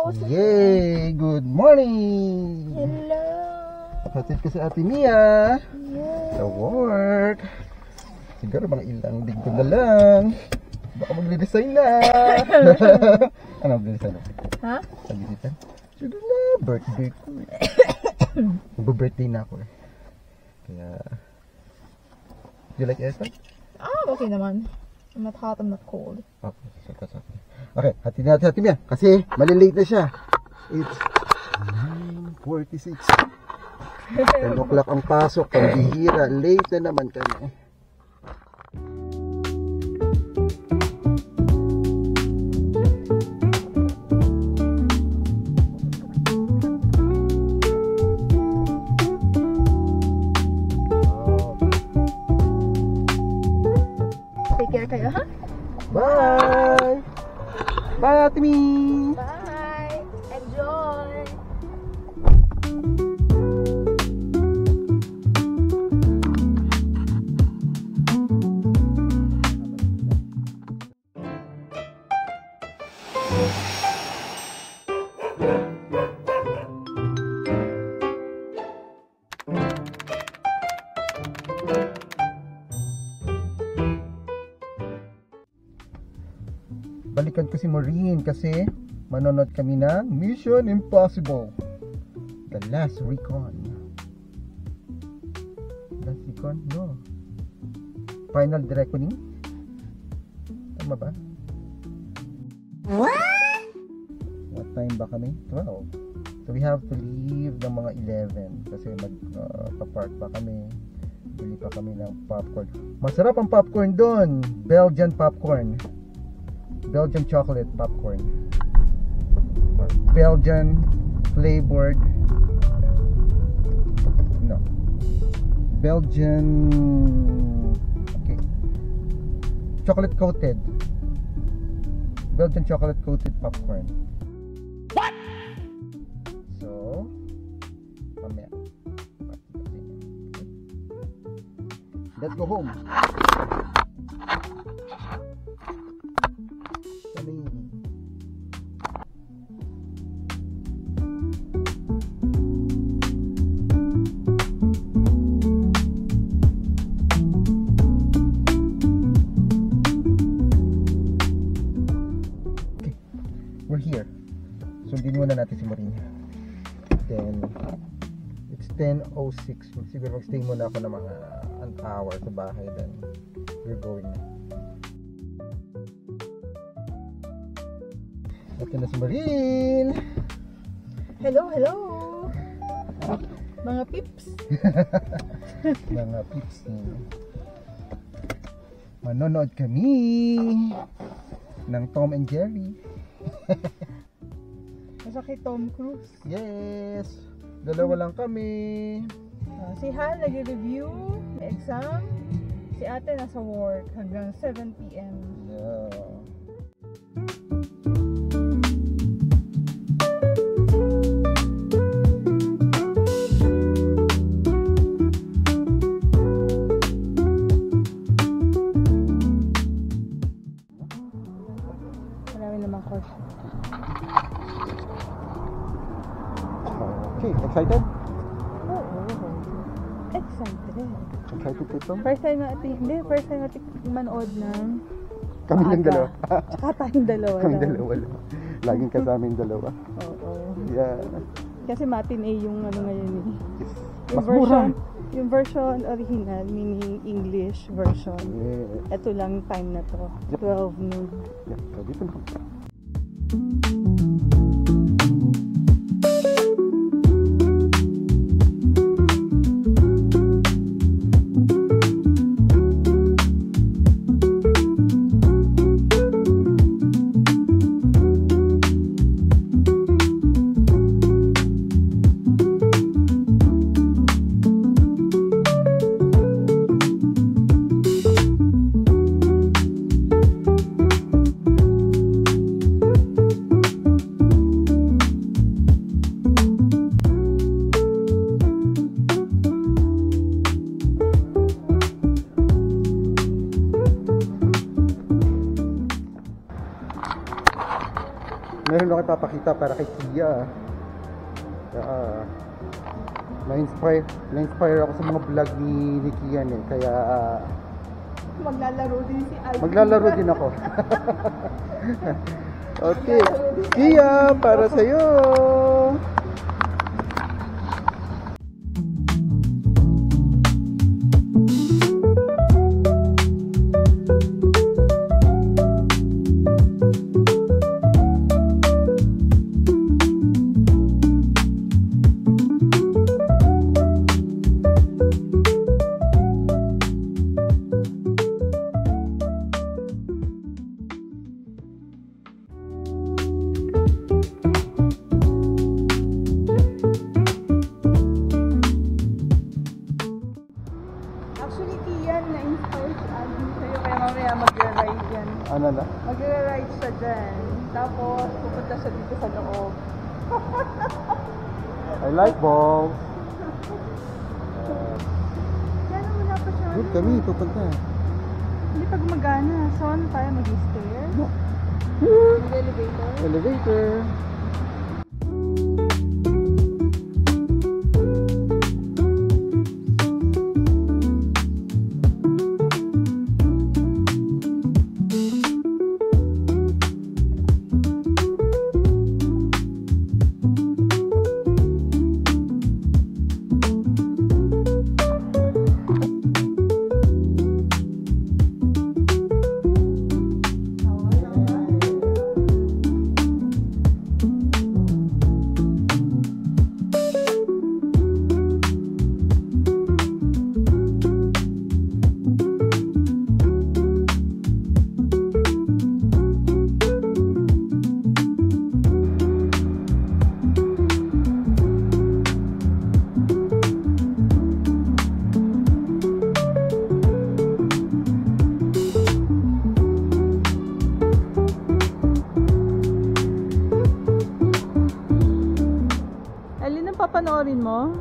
Yay! Good morning! Hello! Kapatid ko sa Ate Mia Yeah. sa work. Siguro mga ilang linggo na lang. Baka magre-resign na. Ano magre-resign na? Ha? Pag-resign? Siguro na, birthday ko eh. Mag-birthday na ako eh. Kaya... Do you like aircon? Okay naman. I'm not hot, I'm not cold. Okay, so okay, hati natin sa Ate Mia. Kasi malilate na siya. It's 9:46. 10 o'clock ang pasok. Pambihira. Late na naman kami. Take care kayo, ha? Bye! Bye, Ate Mia! Bye! Enjoy! Balikan ko si Maureen kasi manonood kami ng Mission Impossible, The Last Recon. Last Recon? No. Final Reckoning? Tama ba? What time ba kami? 12. So we have to leave ng mga 11 kasi magpa-park pa kami. Bili pa kami ng popcorn. Masarap ang popcorn doon. Belgian popcorn. Belgian chocolate popcorn. Belgian flavored. No. Belgian. Okay. Chocolate coated. Belgian chocolate coated popcorn. What? So, mamaya. Let's go home. We're here. Sundin muna natin si Maureen. Then it's 10:06. Siguro magstay muna ako ng mga an hour sa bahay. Then we're going. Ito na si Maureen. Hello, hello! Mga pips! Mga pips. Manonood kami ng Tom and Jerry. Nasa kay Tom Cruise. Yes! Dalawa lang kami. Si Hal nag-review exam. Si ate nasa work hanggang 7 PM. Yeah. Marami naman course. Okay, excited? Oo. Excited. Excited ito? First time natin manood ng Kami lang Aga. dalawa. Tsaka tayong dalawa Kami lang. dalawa lang. Laging kasama yung dalawa. Oo. Yeah. Kasi matinee yung ano ngayon eh. Yes. Yung Mas mura. Yung version original, meaning English version. Yeah. Ito lang time na to. Yep. 12 noon. Yeah. So, dito na kami. ako ipapakita para kay Kia. Na-inspire ako sa mga vlog ni Kian eh. Kaya Maglalaro din si Alvin. maglalaro din ako. Okay. Kia, para sa'yo. Actually, Kian, na-inspire si Alvin sa'yo. Kaya mamaya mag-ride yan. Ano na? Mag-ride siya dyan. Tapos, pupunta siya dito sa loob. I like balls. Yan, wala pa siya. Good kami, pupunta. Hindi pa gumagana. So, ano tayo? Mag-stair? Mag-elevator? Elevator. Alin ang papanoorin mo?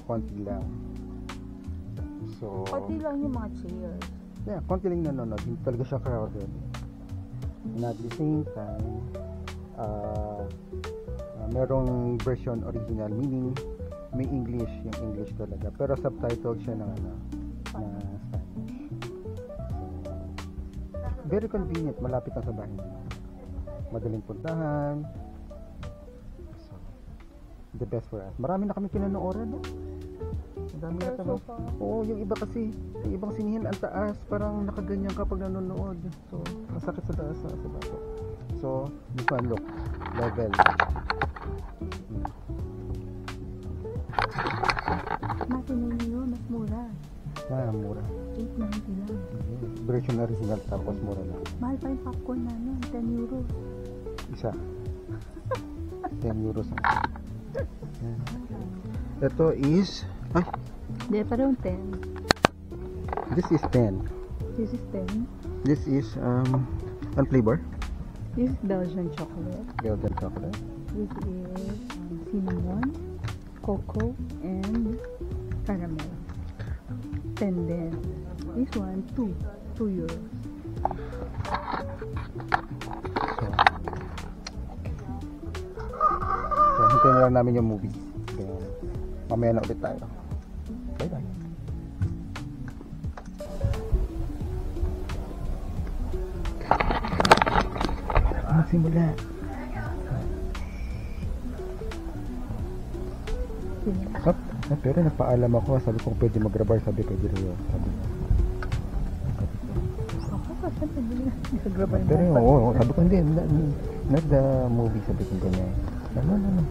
konti lang. So, Pati lang yung mga chairs. yeah, konti lang nanonood. Hindi talaga siya crowded. And at the same time, merong version original, meaning may English, yung English talaga. Pero subtitled siya ng na Spanish. So, very convenient, malapit lang sa bahay. Madaling puntahan. So, the best for us. Marami na kami pinanooran, no? Madami na kami. Oo, yung iba kasi, yung ibang sinihan ang taas, parang nakaganyan kapag nanonood. So, masakit sa taas sa bato. So, this one, look, level. Natin yun, mas mura. Mura. 8.90 lang. Version original, tapos mura lang. Mahal pa yung popcorn namin, 10 euros. Isa. 10 euros. Ito is, Hindi, parang 10. this is 10. This is 10. This is, one flavor. This is Belgian chocolate. Belgian chocolate. This is cinnamon, cocoa, and caramel. 10 din. This one, 2 euros. So, hintayin na lang namin yung movie. Kaya, mamaya na ulit tayo. Bye-bye. Magsimula. Pero nagpaalam ako, sabi ko pwede mag-grabar, sabi pwede rin. Sabi ko. Ako pa, saan pwede na nag-grabay Pero oo, sabi ko hindi, not the movie, sabi ko ganyan. Ano.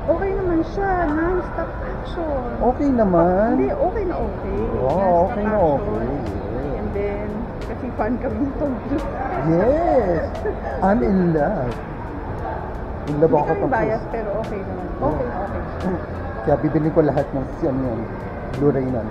Okay naman siya, non-stop action. Okay naman. Hindi, okay na okay. Wow, Non-stop okay na action. okay. And then, kasi fan kami ng Tom Cruise. Yes! I'm in love. In love Hindi ako kami Tom Cruise. bias, pero okay naman. Okay na okay. Kaya bibili ko lahat ng Blu-ray nun.